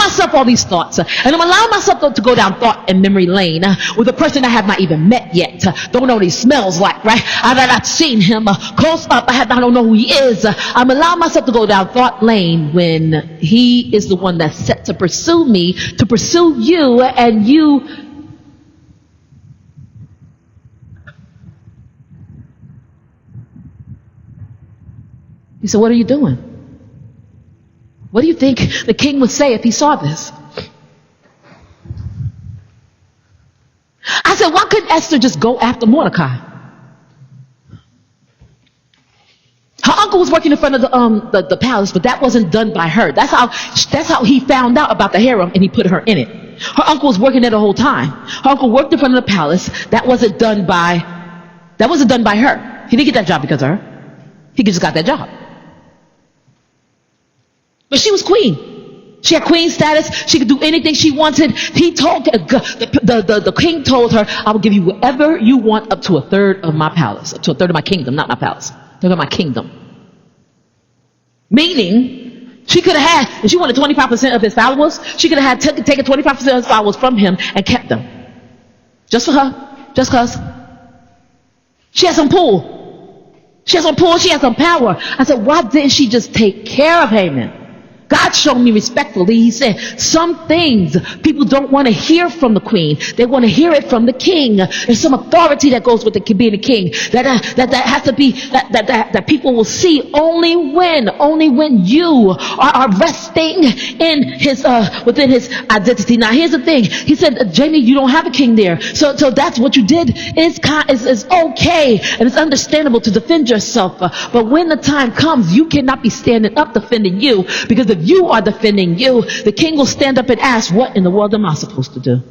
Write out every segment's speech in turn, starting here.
myself all these thoughts, and I'm allowing myself to go down thought and memory lane with a person I have not even met yet, don't know what he smells like, right? I've not seen him close up. I don't know who he is. I'm allowing myself to go down thought lane when he is the one that's set to pursue me, to pursue you, and you. He said, what are you doing? What do you think the king would say if he saw this? I said, why couldn't Esther just go after Mordecai? Her uncle was working in front of the palace, but that wasn't done by her. That's how he found out about the harem, and he put her in it. Her uncle was working there the whole time. Her uncle worked in front of the palace. That wasn't done by her. He didn't get that job because of her. He just got that job. But she was queen. She had queen status. She could do anything she wanted. He told the king told her, I will give you whatever you want up to a third of my palace, up to a third of my kingdom, not my palace, a third of my kingdom. Meaning, she could have had, if she wanted 25% of his followers, she could have had taken 25% of his followers from him and kept them. Just for her. Just cause. She had some pull. She had some power. I said, why didn't she just take care of Haman? God showed me respectfully. He said, some things people don't want to hear from the queen. They want to hear it from the king. There's some authority that goes with being a king that has to be, that people will see only when you are resting in his, within his identity. Now here's the thing. He said, Jamie, you don't have a king there. So that's what you did is okay. And it's understandable to defend yourself. But when the time comes, you cannot be standing up defending you, because if you are defending you, the king will stand up and ask, what in the world am I supposed to do?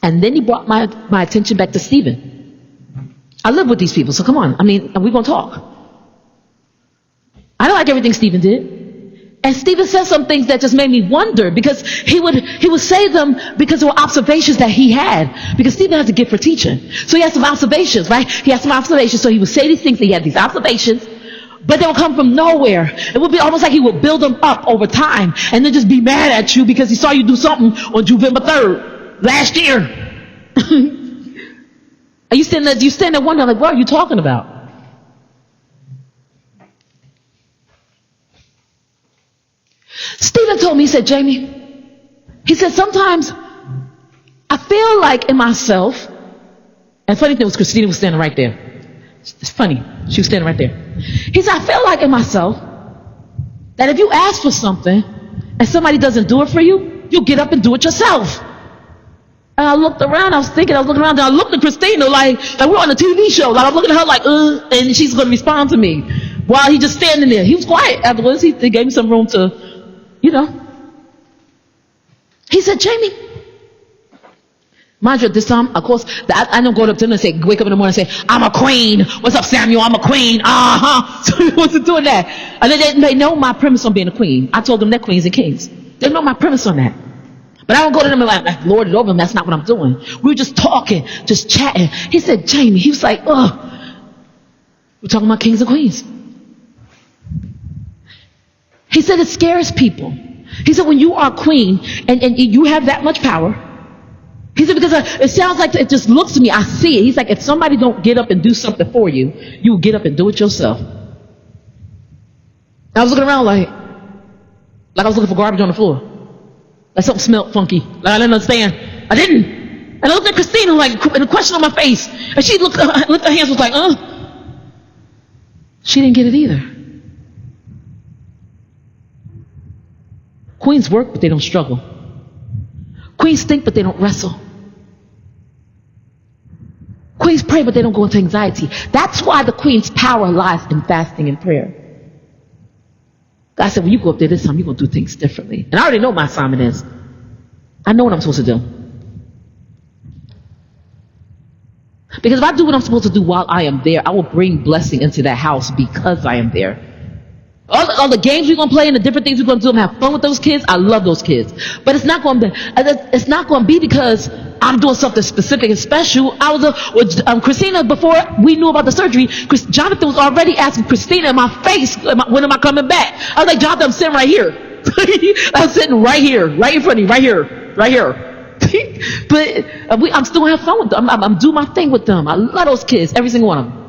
And then he brought my attention back to Stephen. I live with these people, so come on. I mean, we're going to talk. I don't like everything Stephen did. And Stephen said some things that just made me wonder, because he would say them because there were observations that he had. Because Stephen has a gift for teaching. So he had some observations, right? He had some observations. So he would say these things, he had these observations. But they would come from nowhere. It would be almost like he would build them up over time and then just be mad at you because he saw you do something on November 3rd last year. Are you stand there wondering, like, what are you talking about? Stephen told me, he said, Jamie, he said, sometimes I feel like in myself, and funny thing was Christina was standing right there. It's funny. She was standing right there. He said, I feel like in myself that if you ask for something and somebody doesn't do it for you, you get up and do it yourself. And I looked around, I was looking around, and I looked at Christina like we're on a TV show. Like I was looking at her like, and she's going to respond to me while he just standing there. He was quiet afterwards. He gave me some room to, He said, Jamie, mind you, at this time, of course, I don't go up to him and say, wake up in the morning and say, I'm a queen. What's up, Samuel? I'm a queen. So he wasn't doing that. And they know my premise on being a queen. I told them they're queens and kings. They know my premise on that. But I don't go to them and like lord it over them. That's not what I'm doing. We were just talking, just chatting. He said, Jamie, he was like, we're talking about kings and queens. He said, it scares people. He said, when you are a queen and you have that much power, he said, because it sounds like it just looks to me, I see it. He's like, if somebody don't get up and do something for you, you will get up and do it yourself. I was looking around like I was looking for garbage on the floor. Like something smelled funky. Like I didn't understand. I didn't. And I looked at Christina like, and a question on my face. And she looked her hands, was like, She didn't get it either. Queens work, but they don't struggle. Queens think, but they don't wrestle. Queens pray, but they don't go into anxiety. That's why the queen's power lies in fasting and prayer. God said, when you go up there this time, you're going to do things differently. And I already know my assignment is. I know what I'm supposed to do. Because if I do what I'm supposed to do while I am there, I will bring blessing into that house because I am there. All the games we're going to play and the different things we're going to do and have fun with those kids, I love those kids. But it's not going to be because I'm doing something specific and special. I was with Christina before we knew about the surgery. Jonathan was already asking Christina in my face, when am I coming back? I was like, Jonathan, I'm sitting right here. I was sitting right here, right in front of you, right here, right here. But I'm still having fun with them. I'm doing my thing with them. I love those kids, every single one of them.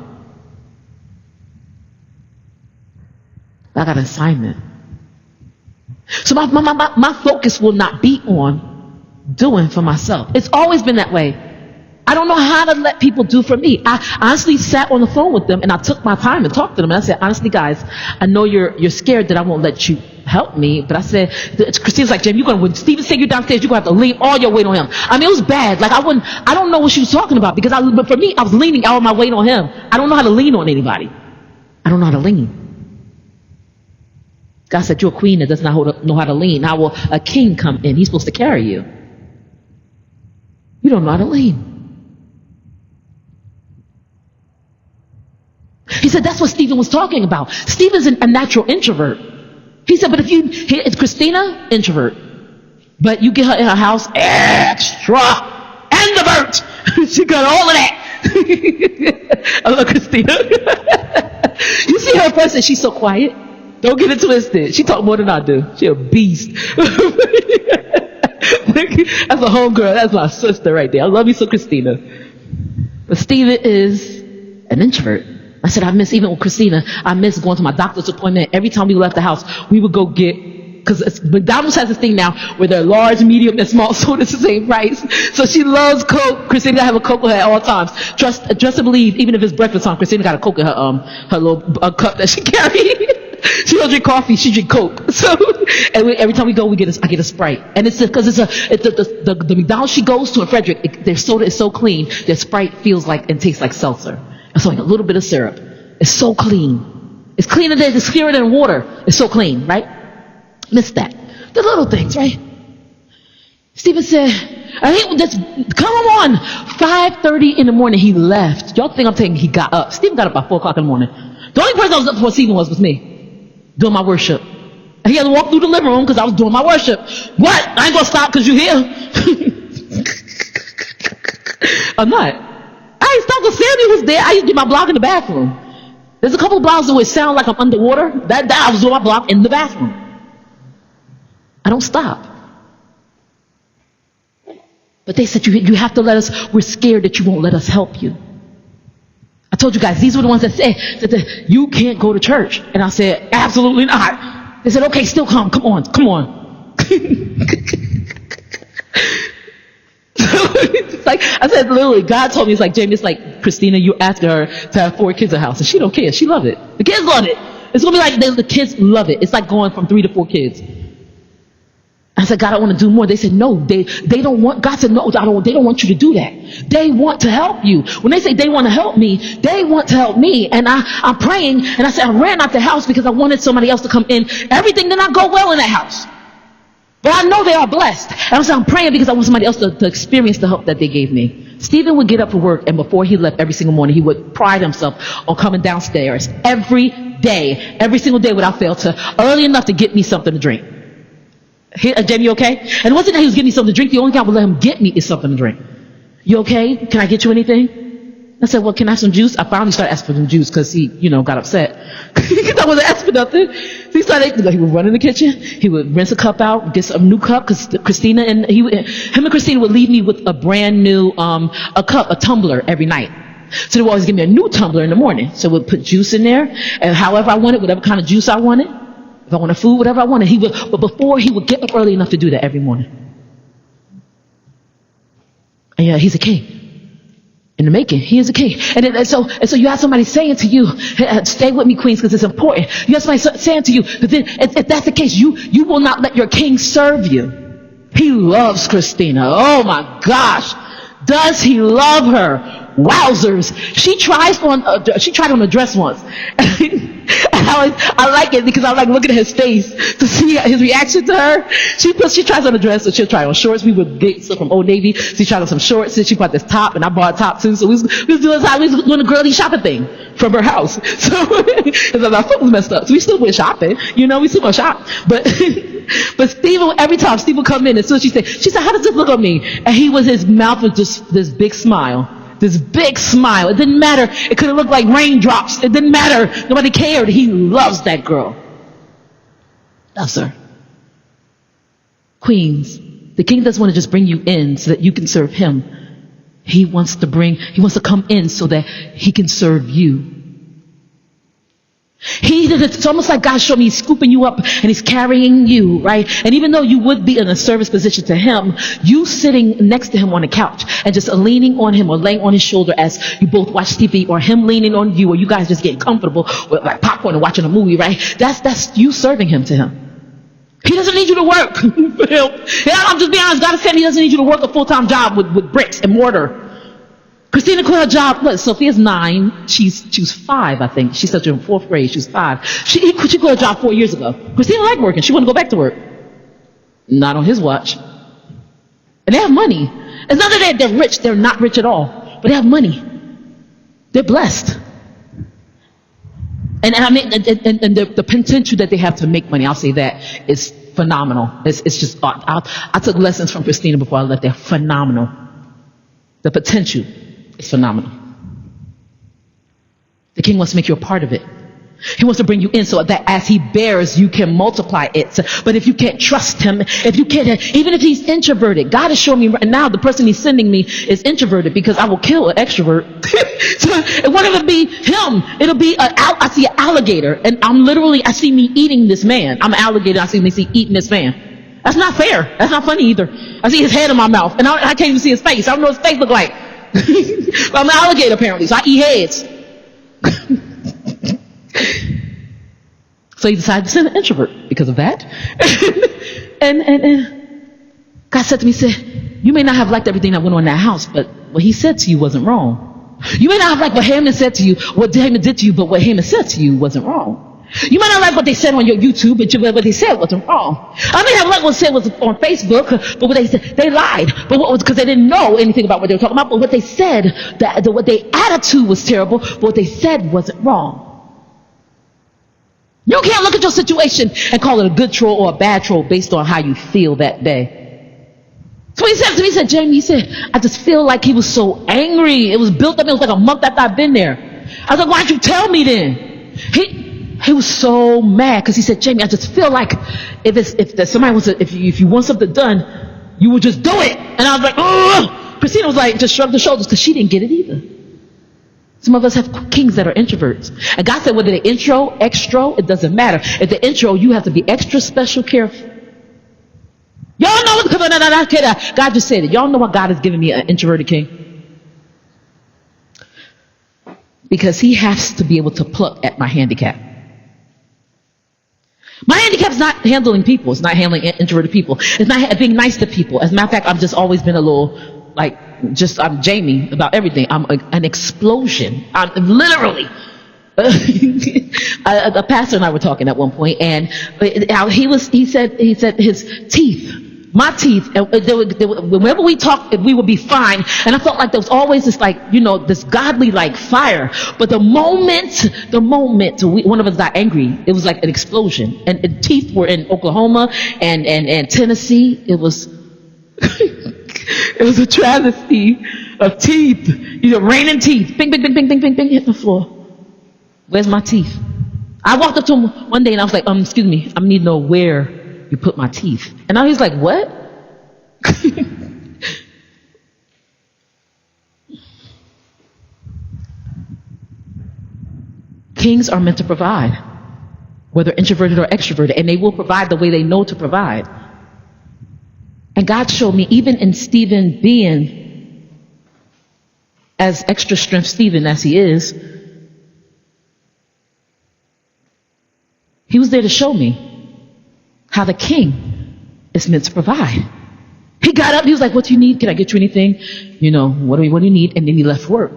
I got an assignment. So my focus will not be on doing for myself. It's always been that way. I don't know how to let people do for me. I honestly sat on the phone with them and I took my time and talked to them. And I said, honestly, guys, I know you're scared that I won't let you help me. But I said, Christina's like, Jim, when Stephen take you downstairs, you're going to have to lean all your weight on him. I mean, it was bad. Like, I don't know what she was talking about because but for me, I was leaning all my weight on him. I don't know how to lean on anybody. I don't know how to lean. God said, you're a queen that does not know how to lean. How will a king come in? He's supposed to carry you. You don't know how to lean. He said, that's what Stephen was talking about. Stephen's a natural introvert. He said, but it's Christina, introvert. But you get her in her house, extra, introvert. She got all of that. I love Christina. You see her in person, she's so quiet. Don't get it twisted. She talk more than I do. She a beast. That's a homegirl. That's my sister right there. I love you so, Christina. But Stephen is an introvert. I said, even with Christina, I miss going to my doctor's appointment. Every time we left the house, we would go because McDonald's has this thing now where they're large, medium, and small sodas the same price. So she loves Coke. Christina got to have a Coke with her at all times. Trust and believe, even if it's breakfast time, Christina got a Coke in her little cup that she carries. She don't drink coffee, she drink Coke. So, and every time we go, I get a Sprite. And it's because the McDonald's she goes to in Frederick, their soda is so clean, their Sprite feels like and tastes like seltzer. It's like a little bit of syrup. It's so clean. It's cleaner than it's clearer than water. It's so clean, right? Miss that. The little things, right? Stephen said, come on. 5:30 in the morning, he left. Y'all think I'm saying he got up. Stephen got up by 4 o'clock in the morning. The only person I was up before Stephen was me, doing my worship. And he had to walk through the living room because I was doing my worship. What? I ain't going to stop because you're here. I'm not. I ain't stopped because Sammy was there. I used to do my blog in the bathroom. There's a couple of blogs that would sound like I'm underwater. That I was doing my blog in the bathroom. I don't stop. But they said, you have to let us, we're scared that you won't let us help you. I told you guys, these were the ones that said that you can't go to church. And I said, absolutely not. They said, okay, still come on. It's like, I said, literally, God told me, it's like, Jamie, it's like, Christina, you asked her to have 4 kids in the house, and she don't care. She love it. The kids love it. It's going to be like, the kids love it. It's like going from 3 to 4 kids. I said, God, I want to do more. They said, no, they don't want, God said, no, they don't want you to do that. They want to help you. When they say they want to help me, they want to help me. And I'm praying, and I said, I ran out the house because I wanted somebody else to come in. Everything did not go well in that house. But I know they are blessed. And I said, I'm praying because I want somebody else to experience the help that they gave me. Stephen would get up for work, and before he left every single morning, he would pride himself on coming downstairs every day, every single day without fail, early enough to get me something to drink. Jamie, you okay? And it wasn't that he was getting me something to drink. The only thing I would let him get me is something to drink. You okay? Can I get you anything? I said, well, can I have some juice? I finally started asking for some juice because he, got upset. I wasn't asking for nothing. So he would run in the kitchen. He would rinse a cup out, get a new cup because Christina him and Christina would leave me with a brand new, a tumbler every night. So they would always give me a new tumbler in the morning. So we'd put juice in there, and however I wanted, whatever kind of juice I wanted. If I wanted food, whatever I wanted, but before he would get up early enough to do that every morning. And yeah, he's a king. In the making, he is a king. And so you have somebody saying to you, stay with me, queens, because it's important. You have somebody saying to you, but then if that's the case, you will not let your king serve you. He loves Christina. Oh my gosh. Does he love her? Wowzers. She tried on a dress once. I like it because I like looking at his face to see his reaction to her. She tries on a dress, so she'll try on shorts. We would get stuff from Old Navy. She tried on some shorts, and she bought this top, and I bought a top too. So we was doing a girly shopping thing from her house. So, because our foot was messed up. So we still went shopping. We still go shop. But Stephen, every time Steve would come in, as soon as she said, how does this look on me? And his mouth was just this big smile. This big smile. It didn't matter. It could have looked like raindrops. It didn't matter. Nobody cared. He loves that girl. Loves her. Queens, the king doesn't want to just bring you in so that you can serve him. He wants to come in so that he can serve you. It's almost like God showed me he's scooping you up and he's carrying you, right? And even though you would be in a service position to him, you sitting next to him on the couch and just leaning on him or laying on his shoulder as you both watch TV, or him leaning on you, or you guys just getting comfortable with like popcorn and watching a movie, right? That's you serving him to him. He doesn't need you to work for him. Yeah, I'm just being honest. God said he doesn't need you to work a full-time job with bricks and mortar. Christina quit her job. Look, Sophia's 9. She was 5, I think. She's such in 4th grade. She was 5. She quit her job 4 years ago. Christina liked working. She wanted to go back to work. Not on his watch. And they have money. It's not that they're rich. They're not rich at all. But they have money. They're blessed. And I mean, and the potential that they have to make money, I'll say that, is phenomenal. It's just, I took lessons from Christina before I left there. Phenomenal. The potential is phenomenal. The king wants to make you a part of it. He wants to bring you in so that as he bears, you can multiply it. But if you can't trust him, if you can't, even if he's introverted, God is showing me right now the person he's sending me is introverted, because I will kill an extrovert. So it won't even be him. It'll be I see an alligator, and I see me eating this man. I'm an alligator. I see me eating this man. That's not fair. That's not funny either. I see his head in my mouth, and I can't even see his face. I don't know what his face look like. But I'm an alligator apparently, so I eat heads. So he decided to send an introvert because of that. and God said to me, he said, you may not have liked everything that went on in that house, but what he said to you wasn't wrong. You may not have liked what Haman said to you, what Haman did to you, but what Haman said to you wasn't wrong. You might not like what they said on your YouTube, but what they said wasn't wrong. I may have liked what they said was on Facebook, but what they said, they lied. But what was, because they didn't know anything about what they were talking about, but what they said, what their attitude was terrible, but what they said wasn't wrong. You can't look at your situation and call it a good troll or a bad troll based on how you feel that day. So he said to me, he said, Jamie, he said, I just feel like he was so angry. It was built up. It was like a month after I've been there. I was like, why'd you tell me then? He was so mad because he said, Jamie, I just feel like if you want something done, you would just do it. And I was like, oh. Christina was like, just shrugged her shoulders because she didn't get it either. Some of us have kings that are introverts. And God said whether they're intro, extro, it doesn't matter. If they're intro, you have to be extra special careful. Y'all know what God just said it. Y'all know why God has given me an introverted king? Because he has to be able to pluck at my handicap. My handicap is not handling people. It's not handling introverted people. It's not being nice to people. As a matter of fact, I've just always been a little I'm Jamie about everything. I'm an explosion. I'm literally. A pastor and I were talking at one point, and he said his teeth. My teeth, whenever we talked, we would be fine. And I felt like there was always this this godly fire. But the moment one of us got angry, it was like an explosion. And teeth were in Oklahoma and Tennessee. It was, it was a travesty of teeth. Raining teeth. Bing, bing, bing, bing, bing, bing, bing, hit the floor. Where's my teeth? I walked up to him one day and I was like, excuse me, I need to know where you put my teeth. And now he's like, what? Kings are meant to provide, whether introverted or extroverted, and they will provide the way they know to provide. And God showed me, even in Stephen being as extra strength Stephen as he is, he was there to show me how the king is meant to provide. He got up, he was like, what do you need? Can I get you anything? What do you need? And then he left work.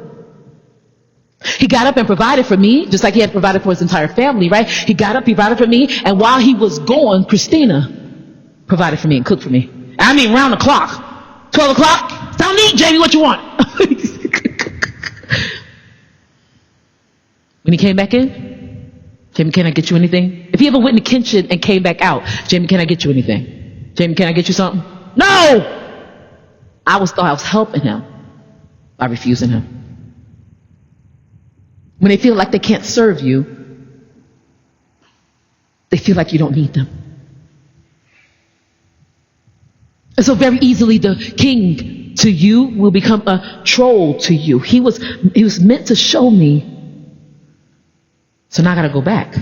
He got up and provided for me, just like he had provided for his entire family, right? He got up, he provided for me, and while he was gone, Christina provided for me and cooked for me. I mean, round the clock. 12 o'clock, time to eat, Jamie, what you want? When he came back in, Jamie, can I get you anything? If he ever went in the kitchen and came back out, Jamie, can I get you anything? Jamie, can I get you something? No! I thought I was helping him by refusing him. When they feel like they can't serve you, they feel like you don't need them. And so very easily the king to you will become a troll to you. He was meant to show me. So now I got to go back.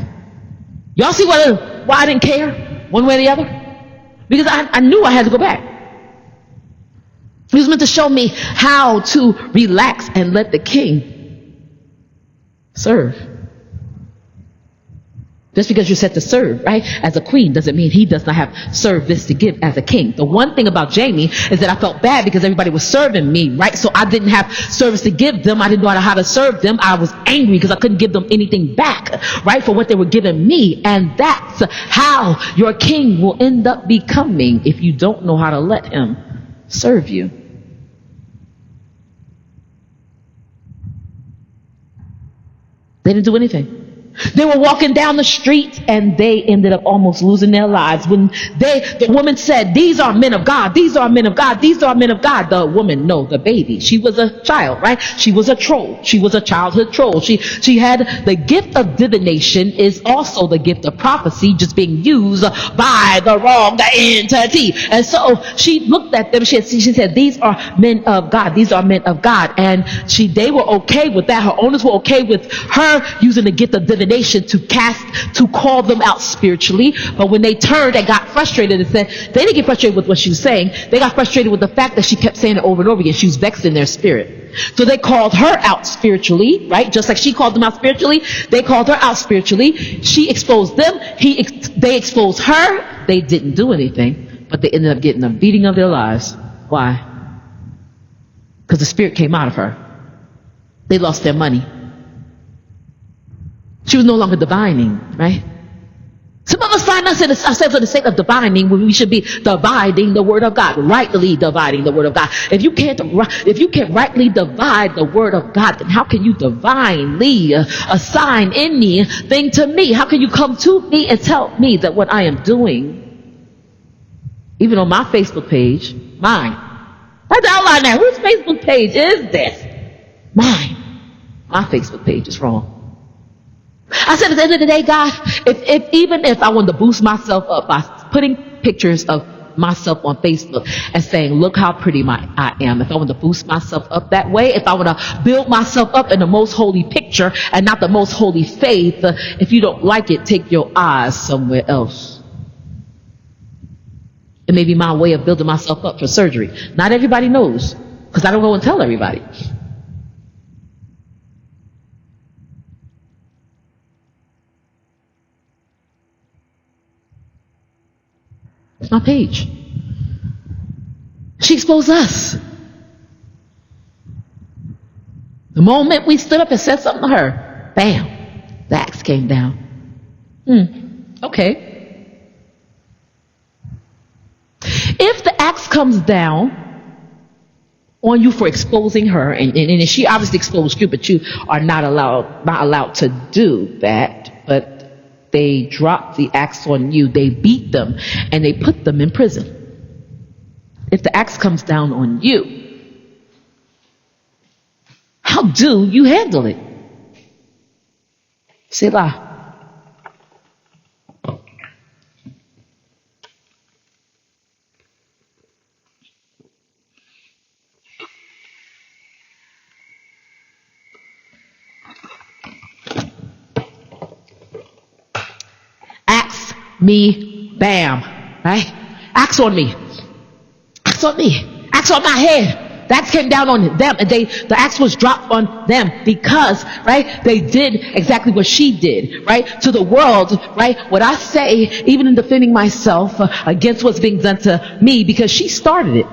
Y'all see why I didn't care one way or the other? Because I knew I had to go back. He was meant to show me how to relax and let the king serve. Just because you're set to serve, right, as a queen doesn't mean he does not have service to give as a king. The one thing about Jamie is that I felt bad because everybody was serving me, right? So I didn't have service to give them. I didn't know how to serve them. I was angry because I couldn't give them anything back, right, for what they were giving me. And that's how your king will end up becoming if you don't know how to let him serve you. They didn't do anything. They were walking down the street and they ended up almost losing their lives when the woman said, "These are men of God. These are men of God. These are men of God." The woman, no, the baby. She was a child, right? She was a troll. She was a childhood troll. She had the gift of divination, is also the gift of prophecy, just being used by the wrong entity. And so she looked at them. She said, "These are men of God. These are men of God." And they were okay with that. Her owners were okay with her using the gift of divination to call them out spiritually. But when they turned and got frustrated and said, they didn't get frustrated with what she was saying. They got frustrated with the fact that she kept saying it over and over again. She was vexed in their spirit. So they called her out spiritually, right? Just like she called them out spiritually, they called her out spiritually. She exposed them. They exposed her. They didn't do anything, but they ended up getting a beating of their lives. Why? Because the spirit came out of her. They lost their money. She was no longer divining, right? Some of us find ourselves for the sake of divining when we should be dividing the word of God, rightly dividing the word of God. If you can't rightly divide the word of God, then how can you divinely assign anything to me? How can you come to me and tell me that what I am doing, even on my Facebook page, mine? I had to outline that. Whose Facebook page is this? Mine. My Facebook page is wrong. I said at the end of the day, God, even if I wanted to boost myself up by putting pictures of myself on Facebook and saying, "Look how pretty I am," if I want to boost myself up that way, if I want to build myself up in the most holy picture and not the most holy faith, if you don't like it, take your eyes somewhere else. It may be my way of building myself up for surgery. Not everybody knows, because I don't go and tell everybody. It's my page. She exposed us. The moment we stood up and said something to her, bam, the axe came down. Okay. If the axe comes down on you for exposing her, and she obviously exposed you, but you are not allowed to do that, but they dropped the axe on you, they beat them, and they put them in prison. If the axe comes down on you, how do you handle it? Selah. Me, bam, right? Axe on me. Axe on me. Axe on my head. The axe came down on them, and the axe was dropped on them because, right, they did exactly what she did, right, to the world, right, what I say, even in defending myself against what's being done to me, because she started it.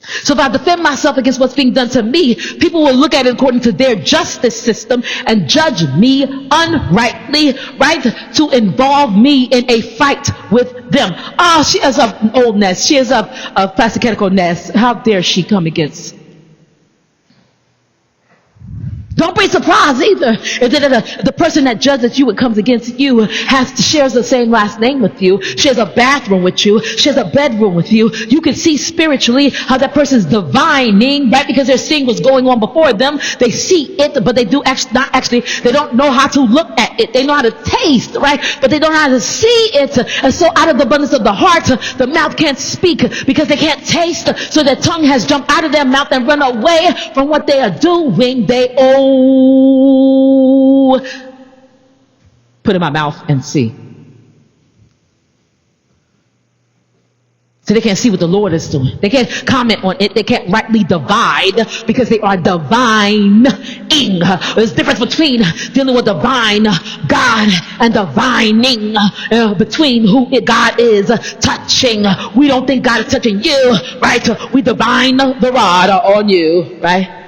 So if I defend myself against what's being done to me, people will look at it according to their justice system and judge me unrightly, right? To involve me in a fight with them. Oh, she has an old nest. She has a plastic chemical nest. How dare she come against? Don't be surprised either if the person that judges you and comes against you shares the same last name with you, shares a bathroom with you, shares a bedroom with you. You can see spiritually how that person's divining, right? Because they're seeing what's going on before them. They see it, but they do they don't know how to look at it. They know how to taste, right? But they don't know how to see it. And so out of the abundance of the heart, the mouth can't speak because they can't taste. So their tongue has jumped out of their mouth and run away from what they are doing. They put in my mouth and see. So they can't see what the Lord is doing. They can't comment on it. They can't rightly divide because they are divining. There's a difference between dealing with divine God and divining between who God is touching. We don't think God is touching you, right? We divine the rod on you, right?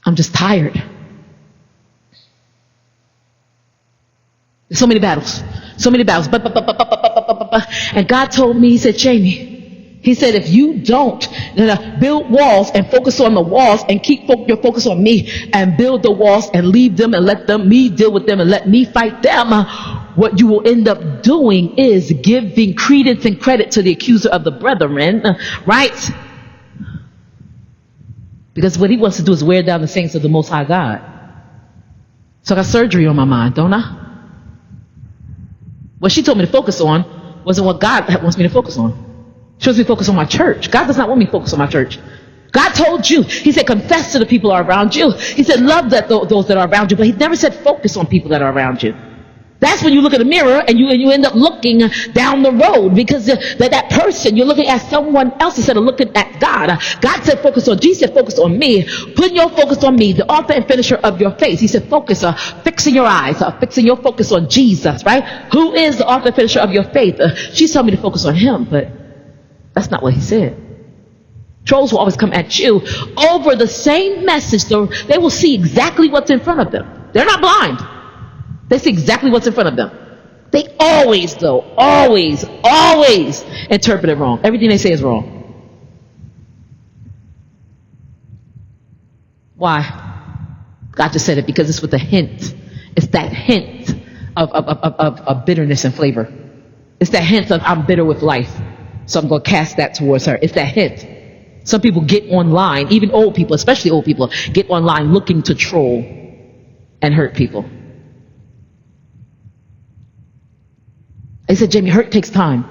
I'm just tired. There's so many battles. And God told me, he said, Jamie, he said, if you don't build walls and focus on the walls and keep your focus on me and build the walls and leave them and let me deal with them and let me fight them, what you will end up doing is giving credence and credit to the accuser of the brethren, right? Because what he wants to do is wear down the saints of the Most High God. So I got surgery on my mind, don't I? What she told me to focus on wasn't what God wants me to focus on. She wants me to focus on my church. God does not want me to focus on my church. God told you, he said, confess to the people who are around you. He said, love those that are around you. But he never said focus on people that are around you. That's when you look at the mirror and you end up looking down the road because that person, you're looking at someone else instead of looking at God. God said focus on, Jesus said focus on me. Put your focus on me, the author and finisher of your faith. He said focus, fixing your eyes, fixing your focus on Jesus, right? Who is the author and finisher of your faith? She's telling me to focus on him, but that's not what he said. Trolls will always come at you over the same message. They will see exactly what's in front of them. They're not blind. They see exactly what's in front of them. They always interpret it wrong. Everything they say is wrong. Why? God just said it because it's with a hint. It's that hint of bitterness and flavor. It's that hint of I'm bitter with life, so I'm going to cast that towards her. It's that hint. Some people get online, even old people, especially old people, get online looking to troll and hurt people. He said, Jamie, hurt takes time.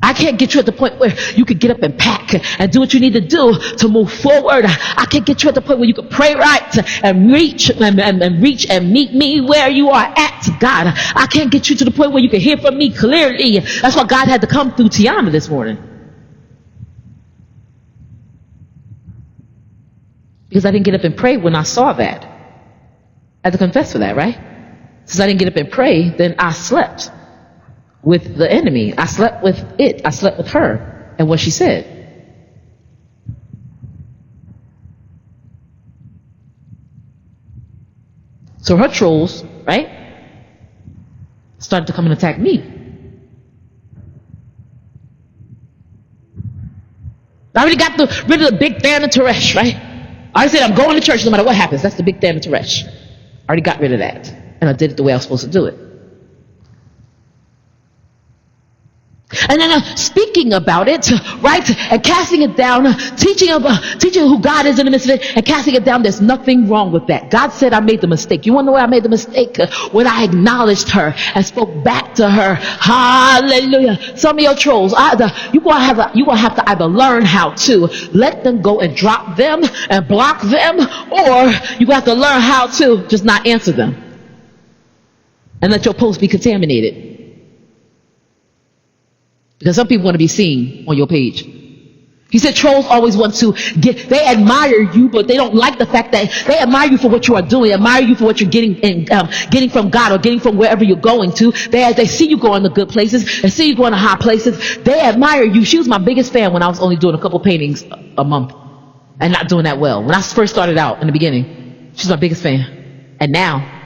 I can't get you at the point where you could get up and pack and do what you need to do to move forward. I can't get you at the point where you could pray right and reach and meet me where you are at, God. I can't get you to the point where you can hear from me clearly. That's why God had to come through Tiana this morning. Because I didn't get up and pray when I saw that. I had to confess for that, right? Since I didn't get up and pray, then I slept with the enemy. I slept with it. I slept with her and what she said. So her trolls, right, started to come and attack me. I already got rid of the big fan of Teresh, right? I said I'm going to church no matter what happens. That's the big fan of Teresh. I already got rid of that. And I did it the way I was supposed to do it. And then speaking about it, right, and casting it down, teaching who God is in the midst of it, and casting it down, there's nothing wrong with that. God said I made the mistake. You want to know where I made the mistake? When I acknowledged her and spoke back to her. Hallelujah. Some of your trolls, you're going to have to either learn how to let them go and drop them and block them, or you're going to have to learn how to just not answer them and let your post be contaminated. Because some people want to be seen on your page. He said trolls always want to they admire you, but they don't like the fact that they admire you for what you are doing, they admire you for what you're getting from God or getting from wherever you're going to. They see you going to good places, they see you going to high places. They admire you. She was my biggest fan when I was only doing a couple paintings a month and not doing that well. When I first started out in the beginning, she's my biggest fan. And now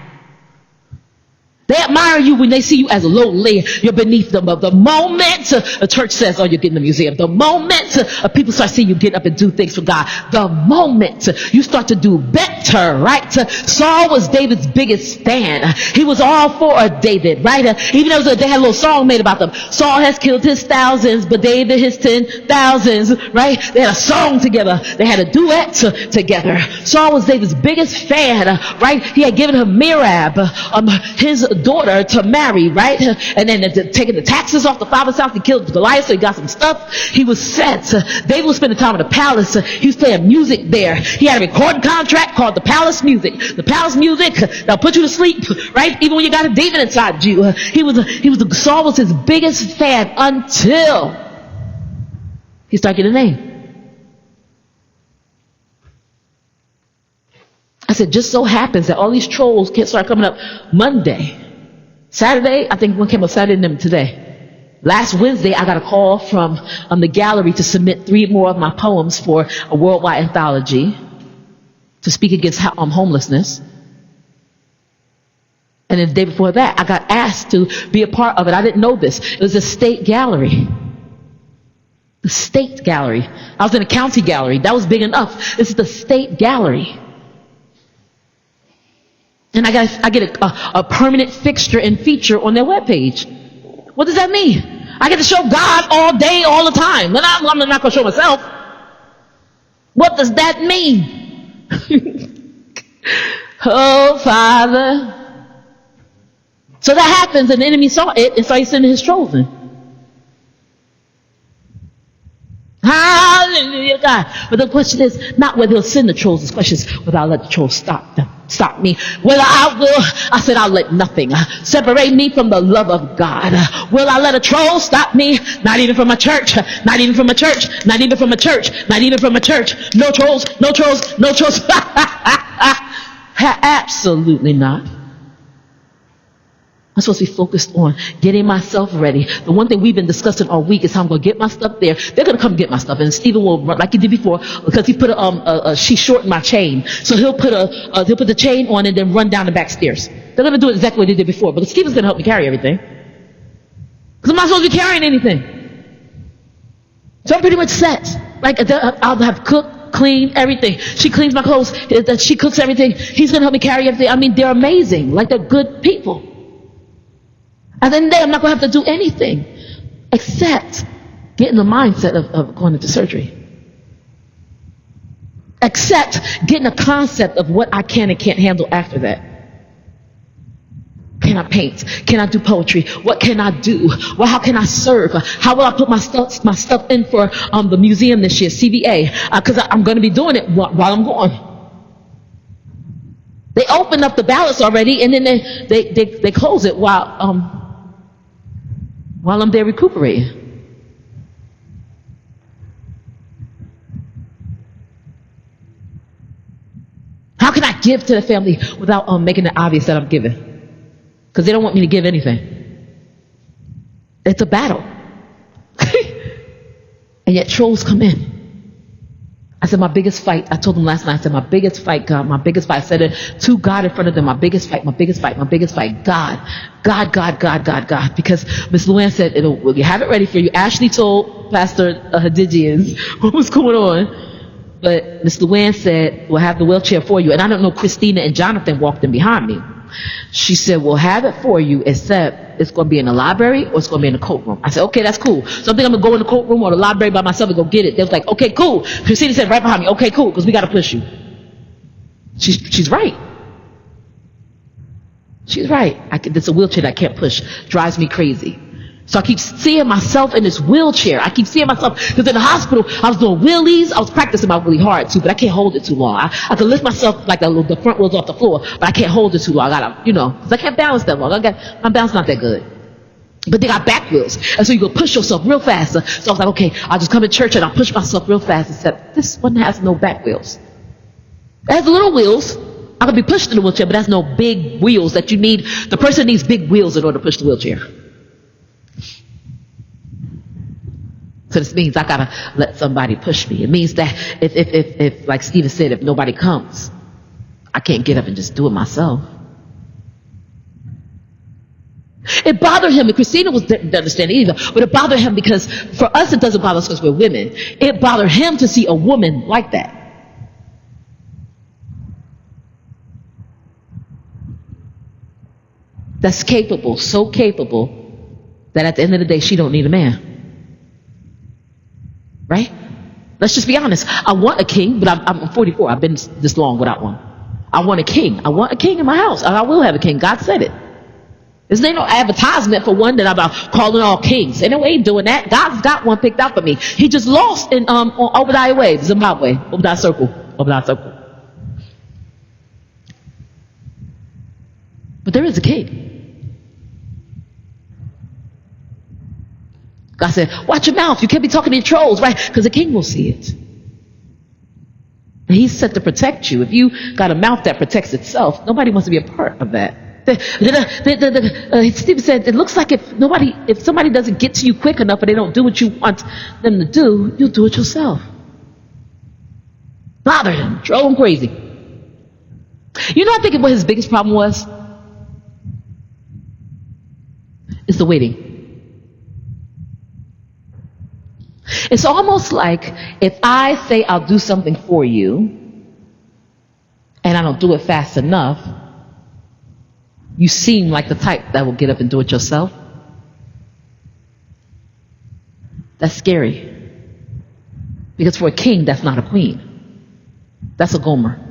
They admire you when they see you as a lowly. You're beneath them. But the moment a church says, oh, you're getting a museum. The moment people start seeing you get up and do things for God. The moment you start to do better, right? Saul was David's biggest fan. He was all for David, right? Even though they had a little song made about them. Saul has killed his thousands, but David his 10,000s, right? They had a song together. They had a duet together. Saul was David's biggest fan, right? He had given him Merab, his daughter, to marry, right? And then taking the taxes off the father's house. He killed Goliath, so he got some stuff. He was set. David was spending time in the palace. He was playing music there. He had a recording contract called the Palace Music. The Palace Music that'll put you to sleep, right? Even when you got a demon inside you. Saul was his biggest fan until he started getting a name. I said, just so happens that all these trolls can't start coming up Monday. Saturday, I think one came up Saturday and then today. Last Wednesday, I got a call from the gallery to submit 3 more of my poems for a worldwide anthology to speak against homelessness. And then the day before that, I got asked to be a part of it. I didn't know this. It was a state gallery. The state gallery. I was in a county gallery. That was big enough. This is the state gallery. And I get a permanent fixture and feature on their webpage. What does that mean? I get to show God all day, all the time. I'm not going to show myself. What does that mean? Oh, Father. So that happens, and the enemy saw it, and so he sent his trolls in. Hallelujah, God. But the question is not whether he'll send the trolls. The question is whether I'll let the trolls stop me. Whether I said I'll let nothing separate me from the love of God. Will I let a troll stop me? Not even from a church. Not even from a church. Not even from a church. Not even from a church. No trolls. No trolls. No trolls. Absolutely not. I'm supposed to be focused on getting myself ready. The one thing we've been discussing all week is how I'm going to get my stuff there. They're going to come get my stuff, and Stephen will run like he did before because he put she shortened my chain, so he'll put the chain on and then run down the back stairs. They're going to do it exactly what they did before, but Stephen's going to help me carry everything because I'm not supposed to be carrying anything. So I'm pretty much set. Like I'll have cooked, cleaned everything. She cleans my clothes. She cooks everything. He's going to help me carry everything. I mean, they're amazing. Like they're good people. At the end of the day, I'm not going to have to do anything except get in the mindset of going into surgery. Except getting a concept of what I can and can't handle after that. Can I paint? Can I do poetry? What can I do? Well, how can I serve? How will I put my stuff in for the museum this year, CVA? Because I'm going to be doing it while I'm gone. They open up the ballots already, and then they close it while I'm there recuperating. How can I give to the family without making it obvious that I'm giving? Because they don't want me to give anything. It's a battle. And yet trolls come in. I said, my biggest fight, I told them last night, I said, my biggest fight, God, my biggest fight. I said it to God in front of them, my biggest fight, God. Because Miss Luann said, you have it ready for you. Ashley told Pastor Hadidians what was going on. But Miss Luann said, we'll have the wheelchair for you. And I don't know, Christina and Jonathan walked in behind me. She said, we'll have it for you, except it's going to be in the library or it's going to be in the courtroom. I said, okay, that's cool. So I think I'm going to go in the courtroom or the library by myself and go get it. They was like, okay, cool. Christina said right behind me, okay, cool, because we got to push you. She's right. She's right. It's a wheelchair that I can't push. Drives me crazy. So I keep seeing myself in this wheelchair. I keep seeing myself, because in the hospital, I was doing wheelies. I was practicing my really hard too, but I can't hold it too long. I can lift myself like the front wheels off the floor, but I can't hold it too long. I gotta, because I can't balance that long. My balance not that good. But they got back wheels. And so you go push yourself real fast. So I was like, okay, I'll just come to church and I'll push myself real fast, except this one has no back wheels. It has little wheels. I can be pushed in the wheelchair, but that's no big wheels that you need. The person needs big wheels in order to push the wheelchair. So this means I gotta let somebody push me. It means that if like Stephen said, if nobody comes, I can't get up and just do it myself. It bothered him, and Christina didn't understand it either, but it bothered him because for us it doesn't bother us because we're women. It bothered him to see a woman like that. That's capable, so capable that at the end of the day she don't need a man. Right? Let's just be honest. I want a king, but I'm 44. I've been this long without one. I want a king. I want a king in my house. I will have a king. God said it. There's no advertisement for one that I'm calling all kings. Ain't no way doing that. God's got one picked out for me. He just lost in on Obadiah Way, Zimbabwe, Obadiah Circle. But there is a king. God said, watch your mouth. You can't be talking to your trolls, right? Because the king will see it. And he's set to protect you. If you got a mouth that protects itself, nobody wants to be a part of that. Stephen said, it looks like if somebody doesn't get to you quick enough or they don't do what you want them to do, you'll do it yourself. Bother him, drove him crazy. You know, I think what his biggest problem was? It's the waiting. It's almost like if I say I'll do something for you and I don't do it fast enough, you seem like the type that will get up and do it yourself. That's scary. Because for a king, that's not a queen. That's a Gomer.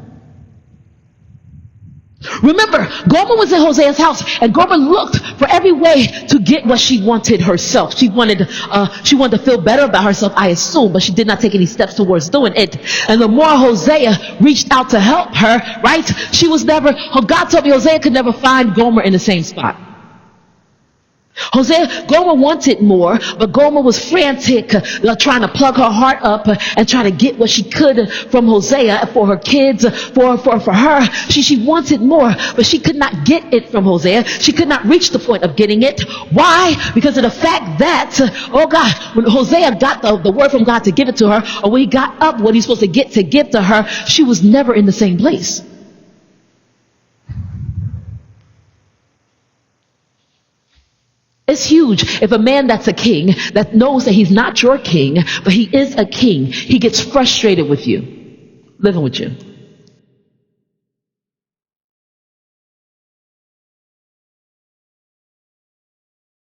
Remember, Gomer was in Hosea's house, and Gomer looked for every way to get what she wanted herself. She wanted to feel better about herself, I assume, but she did not take any steps towards doing it. And the more Hosea reached out to help her, right? God told me Hosea could never find Gomer in the same spot. Gomer wanted more, but Gomer was frantic, trying to plug her heart up and try to get what she could from Hosea for her kids, for her. She wanted more, but she could not get it from Hosea. She could not reach the point of getting it. Why? Because of the fact that, when Hosea got the word from God to give it to her, or when he got up what he's supposed to give to her, she was never in the same place. It's huge if a man that's a king, that knows that he's not your king, but he is a king, he gets frustrated with you, living with you.